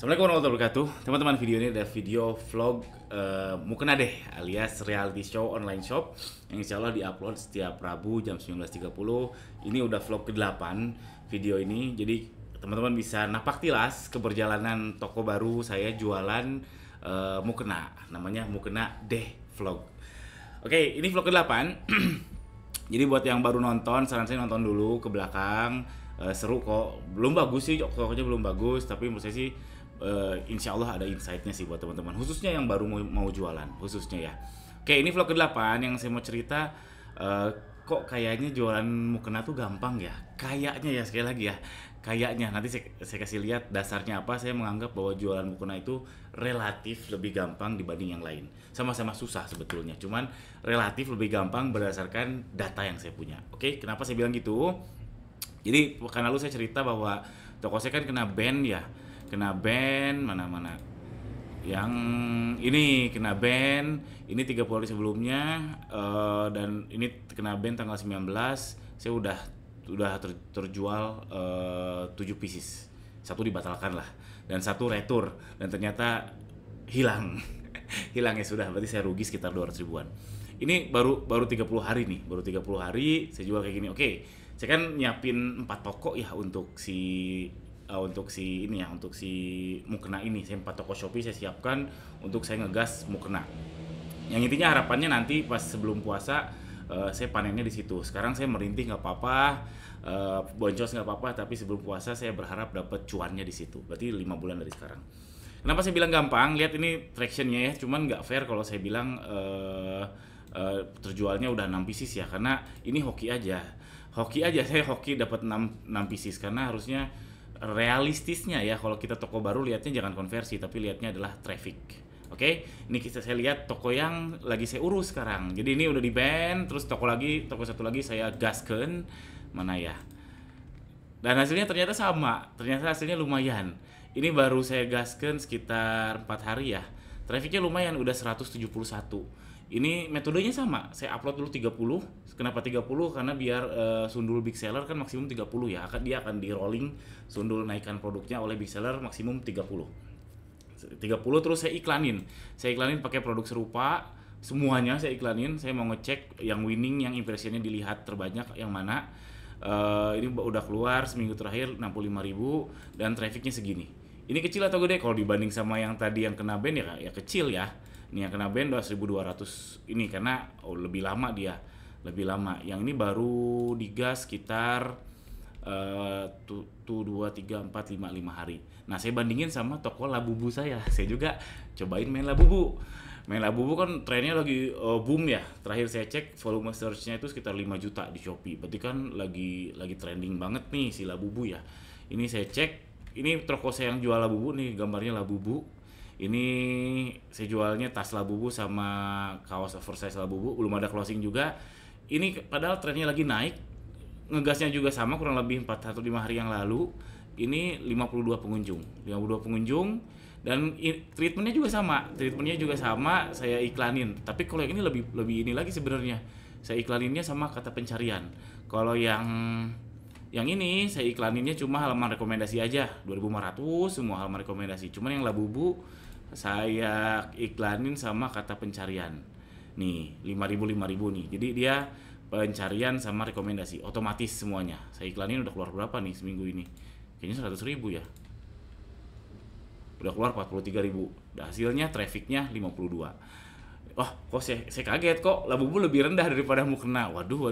Assalamualaikum warahmatullahi wabarakatuh. Teman-teman, video ini adalah video vlog Mukena deh alias reality show online shop yang insya Allah diupload setiap Rabu jam 19.30. Ini udah vlog ke-8 video ini. Jadi teman-teman bisa napak tilas keberjalanan toko baru saya jualan mukena. Namanya Mukena deh vlog. Oke, ini vlog ke-8. Jadi buat yang baru nonton, saran saya nonton dulu ke belakang. Seru kok, belum bagus sih, pokoknya belum bagus, tapi menurut saya sih insya Allah ada insight-nya sih buat teman-teman, khususnya yang baru mau jualan, khususnya ya. Oke, ini vlog ke-8 yang saya mau cerita. Kok kayaknya jualan mukena tuh gampang ya? Kayaknya ya, sekali lagi ya, kayaknya. Nanti saya kasih lihat dasarnya apa. Saya menganggap bahwa jualan mukena itu relatif lebih gampang dibanding yang lain. Sama-sama susah sebetulnya, cuman relatif lebih gampang berdasarkan data yang saya punya. Oke, kenapa saya bilang gitu? Jadi karena lalu saya cerita bahwa toko saya kan kena ban ya, kena ban mana-mana. Yang ini kena ban, ini 30 hari sebelumnya, dan ini kena ban tanggal 19. Saya udah terjual 7 pieces. Satu dibatalkan lah dan satu retur dan ternyata hilang. Hilang ya sudah, berarti saya rugi sekitar 200 ribuan. Ini baru 30 hari nih, baru 30 hari saya jual kayak gini. Oke, saya kan nyiapin 4 toko ya untuk si mukena ini. Saya 4 toko Shopee saya siapkan untuk saya ngegas mukena. Yang intinya harapannya nanti pas sebelum puasa saya panennya di situ. Sekarang saya merintih nggak apa-apa, boncos nggak apa-apa, tapi sebelum puasa saya berharap dapat cuannya di situ. Berarti 5 bulan dari sekarang. Kenapa saya bilang gampang? Lihat ini tractionnya ya, cuman nggak fair kalau saya bilang terjualnya udah 6 pieces ya, karena ini hoki aja. Saya hoki dapat 6 pieces, karena harusnya realistisnya ya kalau kita toko baru lihatnya jangan konversi tapi lihatnya adalah traffic. Oke, ini saya lihat toko yang lagi saya urus sekarang. Jadi ini udah di ban, terus toko satu lagi saya gaskan mana ya. Dan hasilnya ternyata sama, ternyata hasilnya lumayan. Ini baru saya gaskan sekitar 4 hari ya. Trafficnya lumayan, udah 171. Ini metodenya sama, saya upload dulu 30. Kenapa 30? Karena biar sundul big seller kan maksimum 30 ya. Dia akan di rolling sundul naikkan produknya oleh big seller maksimum 30. 30 terus saya iklanin. Saya iklanin pakai produk serupa, semuanya saya iklanin. Saya mau ngecek yang winning, yang impressionnya dilihat terbanyak yang mana. Ini udah keluar seminggu terakhir 65.000 dan trafficnya segini. Ini kecil atau gede? Kalau dibanding sama yang tadi yang kena ban ya kecil ya. Ini yang kena ban udah 1.200 ini karena lebih lama dia, lebih lama. Yang ini baru digas sekitar 5 hari. Nah, saya bandingin sama toko Labubu saya. Saya juga cobain main Labubu. Main Labubu kan trennya lagi boom ya. Terakhir saya cek volume search-nya itu sekitar 5 juta di Shopee. Berarti kan lagi trending banget nih si Labubu ya. Ini saya cek, ini toko saya yang jual Labubu nih, gambarnya Labubu. Ini saya jualnya tas Labubu sama kaos oversize Labubu, belum ada closing juga. Ini padahal trennya lagi naik. Ngegasnya juga sama, kurang lebih 4 atau 5 hari yang lalu. Ini 52 pengunjung dan treatmentnya juga sama, saya iklanin. Tapi kalau yang ini lebih ini lagi sebenarnya, saya iklaninnya sama kata pencarian. Kalau yang ini saya iklaninnya cuma halaman rekomendasi aja, 2.500 semua halaman rekomendasi. Cuman yang Labubu saya iklanin sama kata pencarian nih, 5.000 nih. Jadi dia pencarian sama rekomendasi otomatis semuanya. Saya iklanin udah keluar berapa nih seminggu ini? Kayaknya 100.000 ya. Udah keluar 43.000. Hasilnya trafficnya 52. Oh, kok saya kaget kok Labubu lebih rendah daripada mukena. Waduh.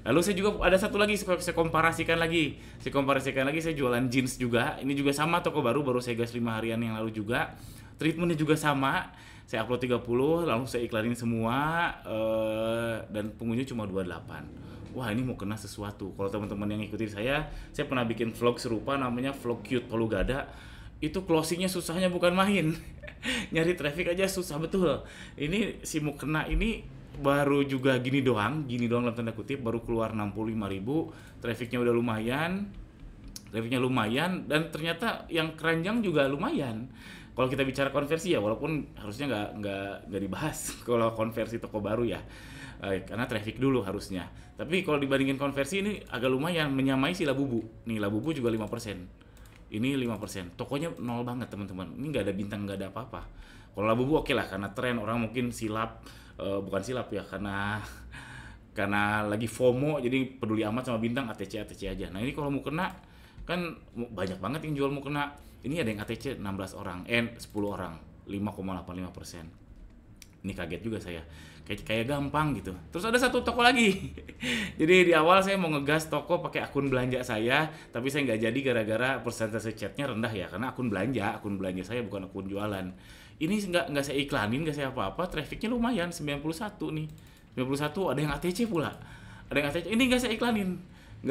Lalu saya juga ada satu lagi, saya komparasikan lagi. Saya jualan jeans juga. Ini juga sama, toko baru saya gas 5 harian yang lalu juga. Treatmentnya juga sama. Saya upload 30, lalu saya iklanin semua, dan pengunjung cuma 28. Wah, ini mau kena sesuatu. Kalau teman-teman yang ngikutin saya pernah bikin vlog serupa namanya vlog cute Palu Gada. Itu closingnya susahnya bukan main. Nyari traffic aja susah betul. Ini si mukena ini baru juga gini doang dalam tanda kutip, baru keluar 65.000, trafficnya udah lumayan dan ternyata yang keranjang juga lumayan. Kalau kita bicara konversi ya, walaupun harusnya nggak dibahas kalau konversi toko baru ya, karena traffic dulu harusnya. Tapi kalau dibandingin konversi ini agak lumayan, menyamai si Labubu. Nih Labubu juga 5%. ini 5%. Tokonya nol banget teman-teman. Ini nggak ada bintang, nggak ada apa-apa. Kalau Labubu oke lah, karena tren orang mungkin silap, bukan silap ya, karena lagi FOMO jadi peduli amat sama bintang, ATC aja. Nah ini kalau mau kena kan banyak banget yang jual mau kena. Ini ada yang ATC 16 orang, 10 orang, 5,85%. Ini kaget juga saya, kayak gampang gitu. Terus ada satu toko lagi. Jadi di awal saya mau ngegas toko pakai akun belanja saya, tapi saya nggak jadi gara-gara persentase chatnya rendah ya, karena akun belanja saya bukan akun jualan. Ini nggak saya iklanin, nggak saya apa-apa, trafficnya lumayan 91 nih. 91, ada yang ATC pula. Ada yang ATC. Ini nggak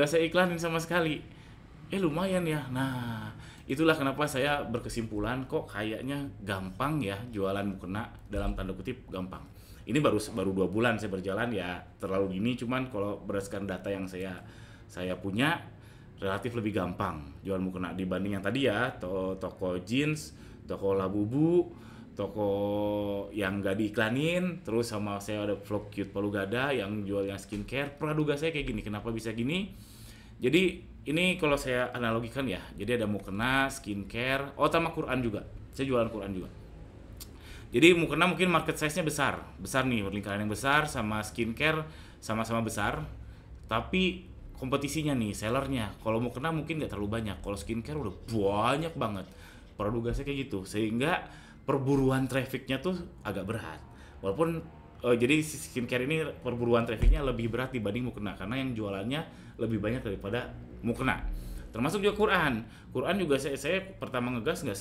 saya iklanin sama sekali. Lumayan ya. Nah, itulah kenapa saya berkesimpulan kok kayaknya gampang ya jualan mukena, dalam tanda kutip gampang. Ini baru 2 bulan saya berjalan ya, terlalu dini, cuman kalau berdasarkan data yang saya punya relatif lebih gampang jual mukena dibanding yang tadi ya, toko jeans, toko Labubu, toko yang gak diiklanin, terus sama saya ada vlog Cute Palu Gada yang jualnya skincare. Praduga saya kayak gini, kenapa bisa gini? Jadi ini kalau saya analogikan ya, jadi ada mukena, skincare, sama Quran juga. Saya jualan Quran juga. Jadi mukena mungkin market size-nya besar nih, lingkaran yang besar, sama skincare sama-sama besar. Tapi kompetisinya nih, sellernya, kalau mukena mungkin nggak terlalu banyak, kalau skincare udah banyak banget. Praduga saya kayak gitu, sehingga perburuan trafficnya tuh agak berat. Walaupun jadi skincare ini perburuan trafficnya lebih berat dibanding mukena, karena yang jualannya lebih banyak daripada mukena. Termasuk juga Quran juga saya pertama ngegas nggak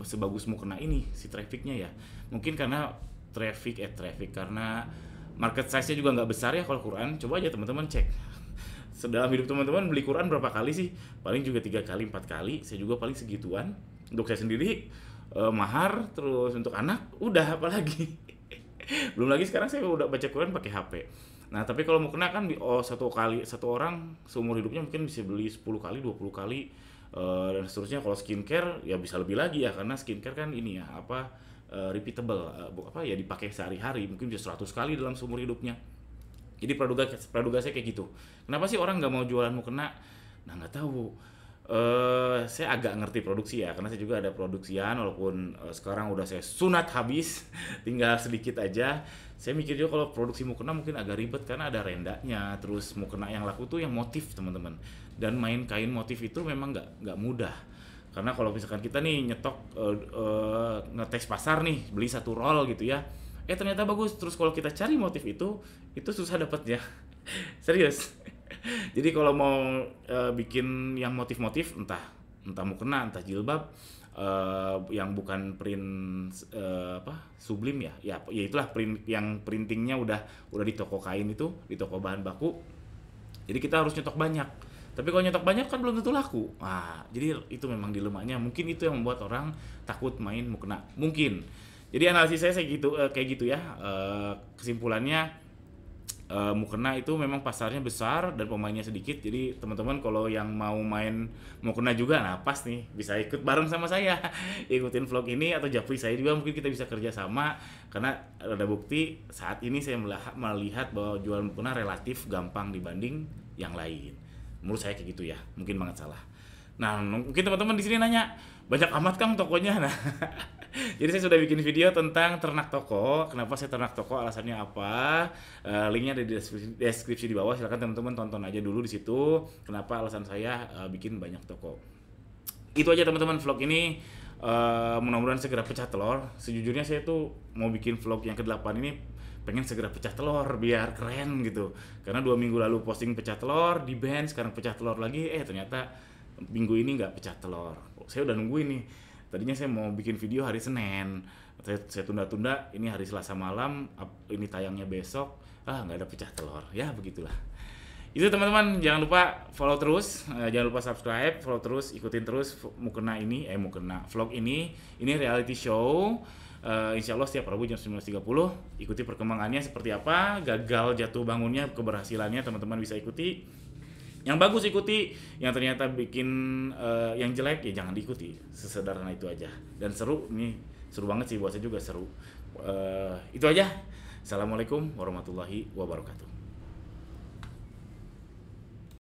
sebagus mukena ini si trafficnya ya. Mungkin karena traffic karena market size-nya juga nggak besar ya kalau Quran. Coba aja teman-teman cek. Dalam hidup teman-teman beli Quran berapa kali sih? Paling juga 3 kali, 4 kali. Saya juga paling segituan. Untuk saya sendiri mahar, terus untuk anak udah apalagi. Belum lagi sekarang saya udah baca Quran pakai HP. Nah, tapi kalau mau kena kan satu orang seumur hidupnya mungkin bisa beli 10 kali, 20 kali dan seterusnya. Kalau skincare ya bisa lebih lagi ya, karena skincare kan ini ya repeatable, ya dipakai sehari-hari, mungkin bisa 100 kali dalam seumur hidupnya. Jadi praduga saya kayak gitu. Kenapa sih orang nggak mau jualan mukena? Nah, nggak tahu. Saya agak ngerti produksi ya, karena saya juga ada produksian, walaupun sekarang udah saya sunat habis, tinggal sedikit aja. Saya mikir juga kalau produksi mukena mungkin agak ribet karena ada rendanya, terus mukena yang laku tuh yang motif teman-teman. Dan main kain motif itu memang nggak mudah. Karena kalau misalkan kita nih nyetok ngetes pasar nih, beli 1 roll gitu ya, ternyata bagus. Terus kalau kita cari motif itu susah dapatnya. Serius. Jadi kalau mau bikin yang motif-motif, entah mukena, entah jilbab, yang bukan print sublim ya itulah print yang printingnya udah di toko kain itu, di toko bahan baku. Jadi kita harus nyetok banyak. Tapi kalau nyetok banyak kan belum tentu laku. Jadi itu memang dilemanya. Mungkin itu yang membuat orang takut main mukena. Mungkin. Jadi analisis saya kayak gitu ya. Kesimpulannya mukena itu memang pasarnya besar dan pemainnya sedikit. Jadi teman-teman kalau yang mau main mukena juga, nah pas nih bisa ikut bareng sama saya. Ikutin vlog ini atau japri saya juga, mungkin kita bisa kerja sama. Karena ada bukti saat ini saya melihat bahwa jual mukena relatif gampang dibanding yang lain. Menurut saya kayak gitu ya, mungkin banget salah. Nah, mungkin teman-teman di sini nanya, banyak amat Kang tokonya. Nah, jadi saya sudah bikin video tentang ternak toko. Kenapa saya ternak toko, alasannya apa? Linknya ada di deskripsi di bawah. Silakan teman-teman tonton aja dulu di situ. Kenapa alasan saya bikin banyak toko. Itu aja teman-teman vlog ini. Mudah-mudahan segera pecah telur. Sejujurnya saya tuh mau bikin vlog yang ke-8 ini pengen segera pecah telur biar keren gitu. Karena 2 minggu lalu posting pecah telur, di ban, sekarang pecah telur lagi. Ternyata minggu ini nggak pecah telur. Saya udah nungguin nih. Tadinya saya mau bikin video hari Senin, saya tunda-tunda, ini hari Selasa malam, ini tayangnya besok, nggak ada pecah telur, ya begitulah. Itu teman-teman, jangan lupa follow terus, jangan lupa subscribe, follow terus, ikutin terus mukena vlog ini reality show. Insya Allah setiap Rabu jam 19.30, ikuti perkembangannya seperti apa, gagal jatuh bangunnya, keberhasilannya teman-teman bisa ikuti. Yang bagus ikuti, yang ternyata bikin yang jelek ya jangan diikuti. Sesederhana itu aja. Dan seru banget sih, buat saya juga seru. Itu aja. Assalamualaikum warahmatullahi wabarakatuh.